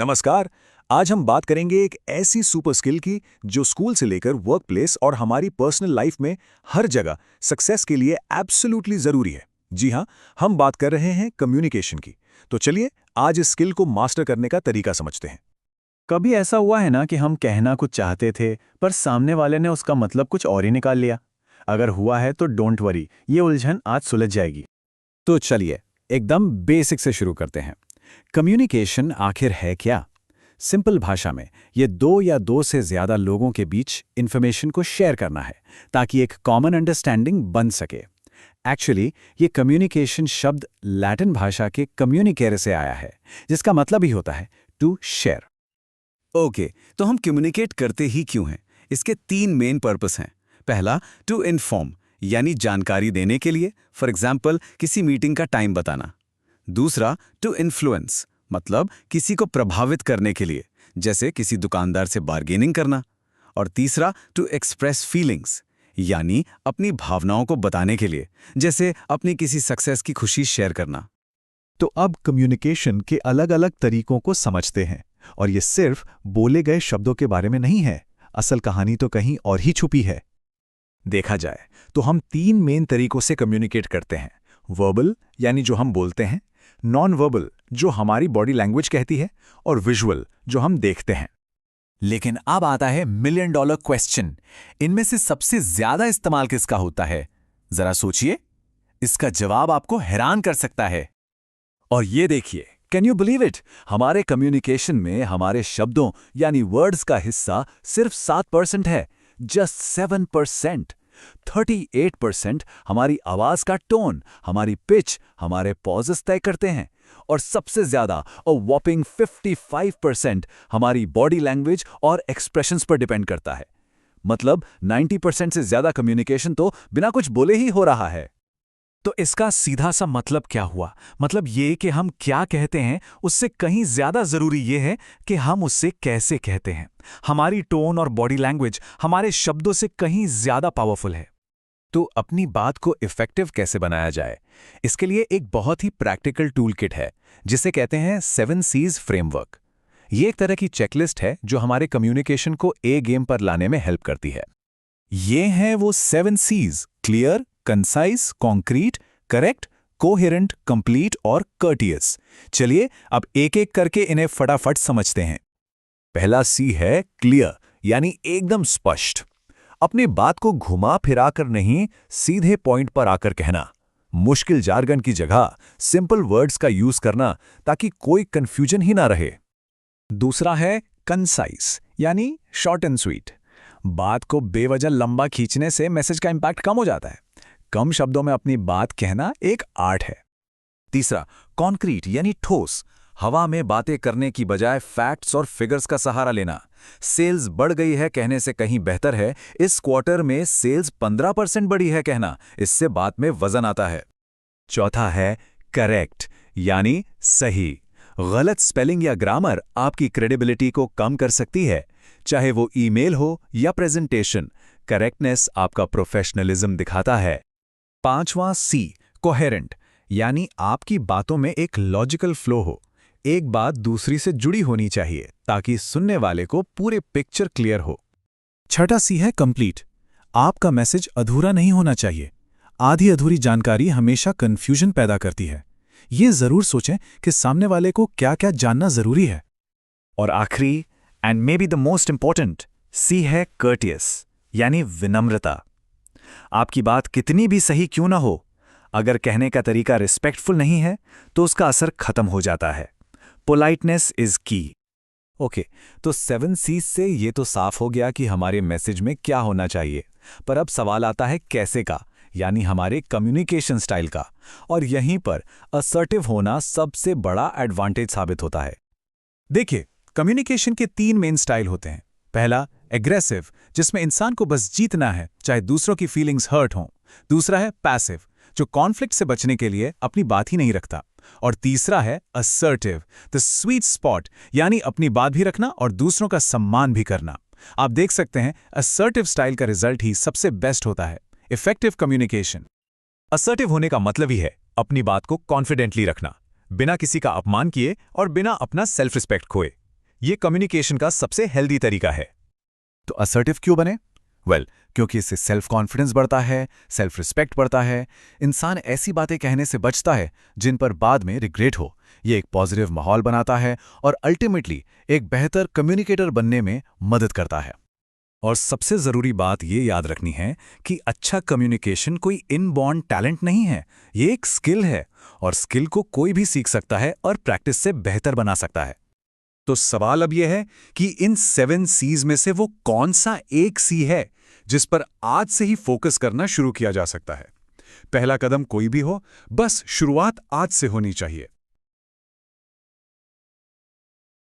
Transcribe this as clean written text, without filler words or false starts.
नमस्कार। आज हम बात करेंगे एक ऐसी सुपर स्किल की जो स्कूल से लेकर वर्क प्लेस और हमारी पर्सनल लाइफ में हर जगह सक्सेस के लिए एब्सोल्युटली जरूरी है। जी हाँ, हम बात कर रहे हैं कम्युनिकेशन की। तो चलिए आज इस स्किल को मास्टर करने का तरीका समझते हैं। कभी ऐसा हुआ है ना कि हम कहना कुछ चाहते थे पर सामने वाले ने उसका मतलब कुछ और ही निकाल लिया। अगर हुआ है तो डोंट वरी, ये उलझन आज सुलझ जाएगी। तो चलिए एकदम बेसिक से शुरू करते हैं। कम्युनिकेशन आखिर है क्या? सिंपल भाषा में ये दो या दो से ज्यादा लोगों के बीच इंफॉर्मेशन को शेयर करना है ताकि एक कॉमन अंडरस्टैंडिंग बन सके। एक्चुअली ये कम्युनिकेशन शब्द लैटिन भाषा के कम्युनिकेरे से आया है, जिसका मतलब ही होता है टू शेयर। ओके, तो हम कम्युनिकेट करते ही क्यों हैं? इसके तीन मेन पर्पस हैं। पहला, टू इन्फॉर्म यानी जानकारी देने के लिए, फॉर एग्जाम्पल किसी मीटिंग का टाइम बताना। दूसरा, टू इन्फ्लुएंस मतलब किसी को प्रभावित करने के लिए, जैसे किसी दुकानदार से बार्गेनिंग करना। और तीसरा, टू एक्सप्रेस फीलिंग्स यानी अपनी भावनाओं को बताने के लिए, जैसे अपनी किसी सक्सेस की खुशी शेयर करना। तो अब कम्युनिकेशन के अलग-अलग तरीकों को समझते हैं, और ये सिर्फ बोले गए शब्दों के बारे में नहीं है। असल कहानी तो कहीं और ही छुपी है। देखा जाए तो हम तीन मेन तरीकों से कम्युनिकेट करते हैं। वर्बल यानी जो हम बोलते हैं, नॉन वर्बल जो हमारी बॉडी लैंग्वेज कहती है, और विजुअल जो हम देखते हैं। लेकिन अब आता है मिलियन डॉलर क्वेश्चन, इनमें से सबसे ज्यादा इस्तेमाल किसका होता है? जरा सोचिए, इसका जवाब आपको हैरान कर सकता है। और ये देखिए, कैन यू बिलीव इट, हमारे कम्युनिकेशन में हमारे शब्दों यानी वर्ड्स का हिस्सा सिर्फ 7% है। जस्ट 7%। 38% हमारी आवाज का टोन, हमारी पिच, हमारे पॉजेस तय करते हैं। और सबसे ज्यादा और वॉपिंग 55% हमारी बॉडी लैंग्वेज और एक्सप्रेशंस पर डिपेंड करता है। मतलब 90% से ज्यादा कम्युनिकेशन तो बिना कुछ बोले ही हो रहा है। तो इसका सीधा सा मतलब क्या हुआ? मतलब ये कि हम क्या कहते हैं उससे कहीं ज्यादा जरूरी ये है कि हम उससे कैसे कहते हैं। हमारी टोन और बॉडी लैंग्वेज हमारे शब्दों से कहीं ज्यादा पावरफुल है। तो अपनी बात को इफेक्टिव कैसे बनाया जाए, इसके लिए एक बहुत ही प्रैक्टिकल टूल किट है जिसे कहते हैं 7 C's फ्रेमवर्क। ये एक तरह की चेकलिस्ट है जो हमारे कम्युनिकेशन को ए गेम पर लाने में हेल्प करती है। ये हैं वो 7 C's: clear, concise, concrete, correct, coherent, complete और कर्टियस। चलिए अब एक एक करके इन्हें फटाफट समझते हैं। पहला सी है क्लियर, यानी एकदम स्पष्ट। अपनी बात को घुमा फिरा कर नहीं, सीधे पॉइंट पर आकर कहना। मुश्किल जार्गन की जगह सिंपल वर्ड्स का यूज करना ताकि कोई कंफ्यूजन ही ना रहे। दूसरा है कंसाइज, यानी शॉर्ट एंड स्वीट। बात को बेवजह लंबा खींचने से मैसेज का इंपैक्ट कम हो जाता है। कम शब्दों में अपनी बात कहना एक आर्ट है। तीसरा कॉन्क्रीट, यानी ठोस। हवा में बातें करने की बजाय फैक्ट्स और फिगर्स का सहारा लेना। सेल्स बढ़ गई है कहने से कहीं बेहतर है इस क्वार्टर में सेल्स 15% बढ़ी है कहना, इससे बात में वजन आता है। चौथा है करेक्ट, यानी सही। गलत स्पेलिंग या ग्रामर आपकी क्रेडिबिलिटी को कम कर सकती है, चाहे वो ईमेल हो या प्रेजेंटेशन। करेक्टनेस आपका प्रोफेशनलिज्म दिखाता है। पांचवां सी कोहेरेंट, यानी आपकी बातों में एक लॉजिकल फ्लो हो। एक बात दूसरी से जुड़ी होनी चाहिए ताकि सुनने वाले को पूरे पिक्चर क्लियर हो। छठा सी है कंप्लीट। आपका मैसेज अधूरा नहीं होना चाहिए। आधी अधूरी जानकारी हमेशा कंफ्यूजन पैदा करती है। ये जरूर सोचें कि सामने वाले को क्या क्या जानना जरूरी है। और आखिरी and may be the most important सी है कर्टियस, यानी विनम्रता। आपकी बात कितनी भी सही क्यों ना हो, अगर कहने का तरीका रिस्पेक्टफुल नहीं है तो उसका असर खत्म हो जाता है। पोलाइटनेस इज की। ओके, तो 7 C's से ये तो साफ हो गया कि हमारे मैसेज में क्या होना चाहिए। पर अब सवाल आता है कैसे का, यानी हमारे कम्युनिकेशन स्टाइल का। और यहीं पर असर्टिव होना सबसे बड़ा एडवांटेज साबित होता है। देखिए, कम्युनिकेशन के 3 मेन स्टाइल होते हैं। पहला एग्रेसिव, जिसमें इंसान को बस जीतना है चाहे दूसरों की फीलिंग्स हर्ट हों। दूसरा है पैसिव, जो कॉन्फ्लिक्ट से बचने के लिए अपनी बात ही नहीं रखता। और तीसरा है असर्टिव, द स्वीट स्पॉट, यानी अपनी बात भी रखना और दूसरों का सम्मान भी करना। आप देख सकते हैं असर्टिव स्टाइल का रिजल्ट ही सबसे बेस्ट होता है, इफेक्टिव कम्युनिकेशन। असर्टिव होने का मतलब ही है अपनी बात को कॉन्फिडेंटली रखना, बिना किसी का अपमान किए और बिना अपना सेल्फ रिस्पेक्ट खोए। ये कम्युनिकेशन का सबसे हेल्दी तरीका है। तो असर्टिव क्यों बने? क्योंकि इससे सेल्फ कॉन्फिडेंस बढ़ता है, सेल्फ रिस्पेक्ट बढ़ता है, इंसान ऐसी बातें कहने से बचता है जिन पर बाद में रिग्रेट हो। ये एक पॉजिटिव माहौल बनाता है और अल्टीमेटली एक बेहतर कम्युनिकेटर बनने में मदद करता है। और सबसे जरूरी बात ये याद रखनी है कि अच्छा कम्युनिकेशन कोई इनबॉर्न टैलेंट नहीं है, ये एक स्किल है और स्किल को कोई भी सीख सकता है और प्रैक्टिस से बेहतर बना सकता है। तो सवाल अब यह है कि इन 7 C's में से वो कौन सा एक सी है जिस पर आज से ही फोकस करना शुरू किया जा सकता है। पहला कदम कोई भी हो, बस शुरुआत आज से होनी चाहिए।